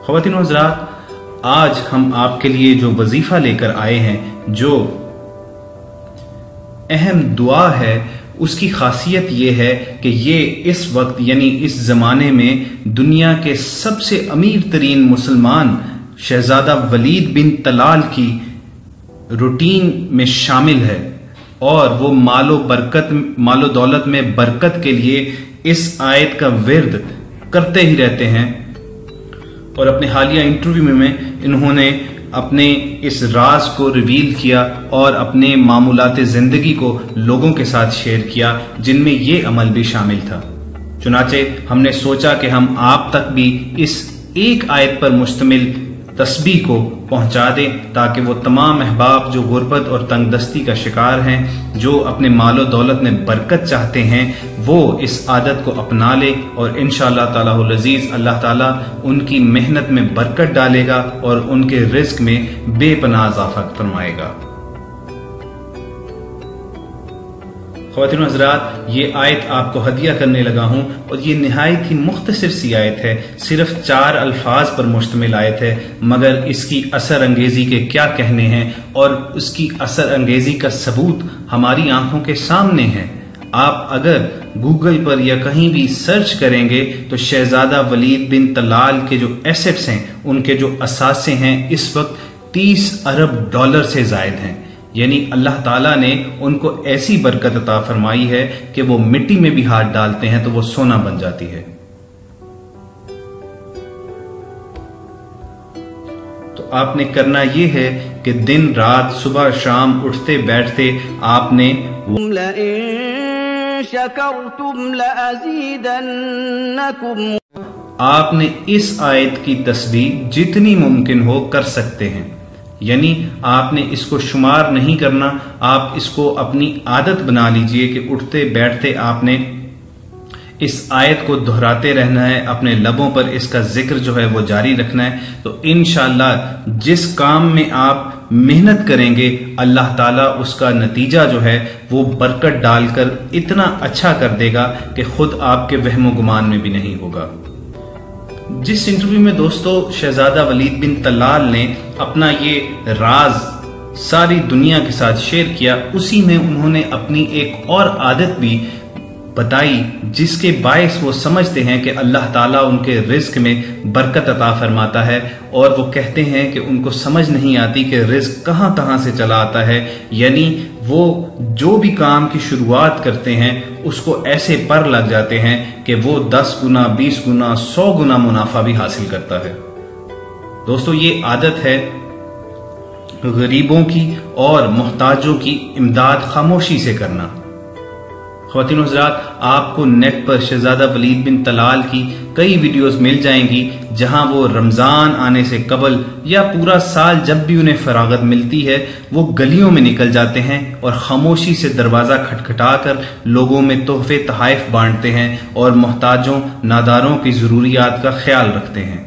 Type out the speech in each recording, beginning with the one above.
ख़वातीन व हज़रात, आज हम आपके लिए जो वजीफा लेकर आए हैं, जो अहम दुआ है, उसकी खासियत ये है कि ये इस वक्त यानी इस ज़माने में दुनिया के सबसे अमीर तरीन मुसलमान शहजादा वलीद बिन तलाल की रूटीन में शामिल है और वो मालो दौलत में बरकत के लिए इस आयत का विर्द करते ही रहते हैं। और अपने हालिया इंटरव्यू में इन्होंने अपने इस राज को रिवील किया और अपने मामूलात ज़िंदगी को लोगों के साथ शेयर किया, जिनमें ये अमल भी शामिल था। चुनाचे हमने सोचा कि हम आप तक भी इस एक आयत पर मुश्तमिल तस्बीह को पहुंचा दें, ताकि वो तमाम अहबाब जो गुर्बत और तंगदस्ती का शिकार हैं, जो अपने मालो दौलत में बरकत चाहते हैं, वो इस आदत को अपना ले और इंशाअल्लाह तालाहुल अज़ीज़ अल्लाह ताला उनकी मेहनत में बरकत डालेगा और उनके रिज़्क में बेपनाह इज़ाफ़ा फरमाएगा। ख़वातीन व हज़रात, ये आयत आपको हदिया करने लगा हूँ और ये निहायत ही मुख्तसर सी आयत है, सिर्फ 4 अल्फाज पर मुश्तमिल आयत है, मगर इसकी असर अंगेजी के क्या कहने हैं और उसकी असर अंगेजी का सबूत हमारी आंखों के सामने है। आप अगर गूगल पर या कहीं भी सर्च करेंगे तो शहजादा वलीद बिन तलाल के जो एसेट्स हैं, उनके जो असासे हैं, इस वक्त $30 अरब से जायद हैं। यानी अल्लाह ताला ने उनको ऐसी बरकत अता फरमाई है कि वो मिट्टी में भी हाथ डालते हैं तो वो सोना बन जाती है। तो आपने करना ये है कि दिन रात सुबह शाम उठते बैठते आपने इस आयत की तस्बीह जितनी मुमकिन हो कर सकते हैं। यानी आपने इसको शुमार नहीं करना, आप इसको अपनी आदत बना लीजिए कि उठते बैठते आपने इस आयत को दोहराते रहना है, अपने लबों पर इसका जिक्र जो है वो जारी रखना है। तो इंशाअल्लाह जिस काम में आप मेहनत करेंगे, अल्लाह ताला उसका नतीजा जो है वो बरकत डालकर इतना अच्छा कर देगा कि खुद आपके वहमो गुमान में भी नहीं होगा। जिस इंटरव्यू में दोस्तों शहजादा वलीद बिन तलाल ने अपना ये राज सारी दुनिया के साथ शेयर किया, उसी में उन्होंने अपनी एक और आदत भी बताई, जिसके बायस वो समझते हैं कि अल्लाह ताला उनके रिज़्क में बरकत अता फरमाता है। और वो कहते हैं कि उनको समझ नहीं आती कि रिज़्क कहाँ कहाँ से चला आता है। यानी वो जो भी काम की शुरुआत करते हैं उसको ऐसे पर लग जाते हैं कि वो 10 गुना 20 गुना 100 गुना मुनाफा भी हासिल करता है। दोस्तों ये आदत है गरीबों की और मोहताजों की इमदाद खामोशी से करना। ख़वातीन व हज़रात, आपको नेट पर शहजादा वलीद बिन तलाल की कई वीडियोस मिल जाएंगी, जहां वो रमज़ान आने से कबल या पूरा साल जब भी उन्हें फरागत मिलती है, वो गलियों में निकल जाते हैं और खामोशी से दरवाज़ा खटखटाकर लोगों में तोहफे तहाइफ बांटते हैं और मोहताजों नादारों की ज़रूरियात का ख्याल रखते हैं।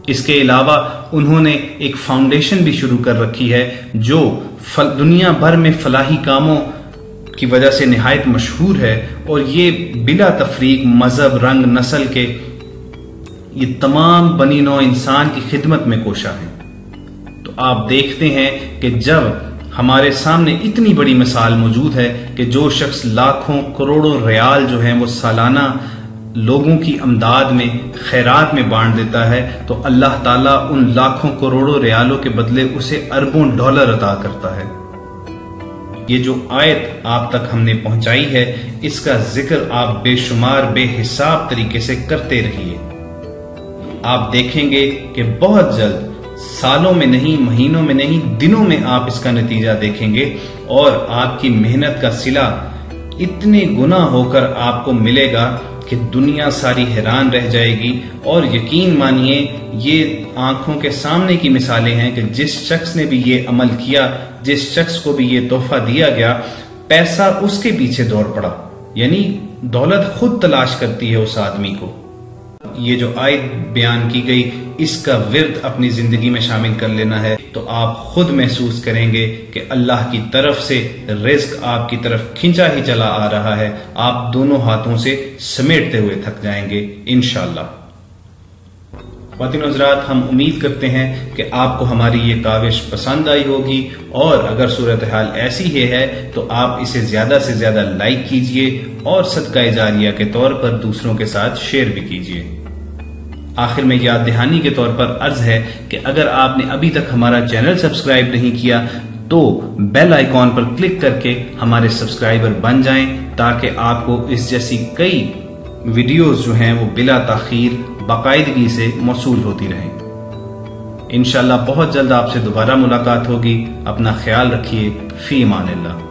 इसके अलावा उन्होंने एक फाउंडेशन भी शुरू कर रखी है जो दुनिया भर में फलाही कामों की वजह से निहायत मशहूर है, और ये बिला तफरीक मजहब रंग नस्ल के ये तमाम बनी नौ इंसान की खिदमत में कोशा है। तो आप देखते हैं कि जब हमारे सामने इतनी बड़ी मिसाल मौजूद है कि जो शख्स लाखों करोड़ों रियाल जो हैं वो सालाना लोगों की अमदाद में खैरात में बांट देता है, तो अल्लाह ताला उन लाखों करोड़ों रियालों के बदले उसे अरबों डॉलर अता करता है। ये जो आयत आप तक हमने पहुंचाई है, इसका जिक्र आप बेशुमार बेहिसाब तरीके से करते रहिए। आप देखेंगे कि बहुत जल्द, सालों में नहीं, महीनों में नहीं, दिनों में आप इसका नतीजा देखेंगे और आपकी मेहनत का सिला इतने गुना होकर आपको मिलेगा कि दुनिया सारी हैरान रह जाएगी। और यकीन मानिए ये आंखों के सामने की मिसालें हैं कि जिस शख्स ने भी ये अमल किया, जिस शख्स को भी ये तोहफा दिया गया, पैसा उसके पीछे दौड़ पड़ा। यानी दौलत खुद तलाश करती है उस आदमी को। ये जो आयत बयान की गई, इसका विर्द अपनी जिंदगी में शामिल कर लेना है, तो आप खुद महसूस करेंगे कि अल्लाह की तरफ से रिज़्क आपकी तरफ खींचा ही चला आ रहा है। आप दोनों हाथों से समेटते हुए थक जाएंगे इंशाअल्लाह। خواتین و حضرات، ہم امید کرتے ہیں کہ آپ کو ہماری یہ کاوش پسند آئی ہوگی، اور اگر صورتحال ایسی ہی ہے تو آپ اسے زیادہ سے زیادہ لائک کیجئے اور صدقہ جاریہ کے طور پر دوسروں کے ساتھ شیئر بھی کیجئے۔ آخر میں یاد دہانی کے طور پر عرض ہے کہ اگر آپ نے ابھی تک ہمارا چینل سبسکرائب نہیں کیا تو بیل آئیکن پر کلک کر کے ہمارے سبسکرائبر بن جائیں، تاکہ آپ کو اس جیسی کئی ویڈیوز جو ہیں وہ بلا تاخیر باقاعدگی سے موصول ہوتی رہیں۔ انشاءاللہ بہت جلد آپ سے دوبارہ ملاقات ہوگی۔ اپنا خیال رکھیے۔ فی امان اللہ۔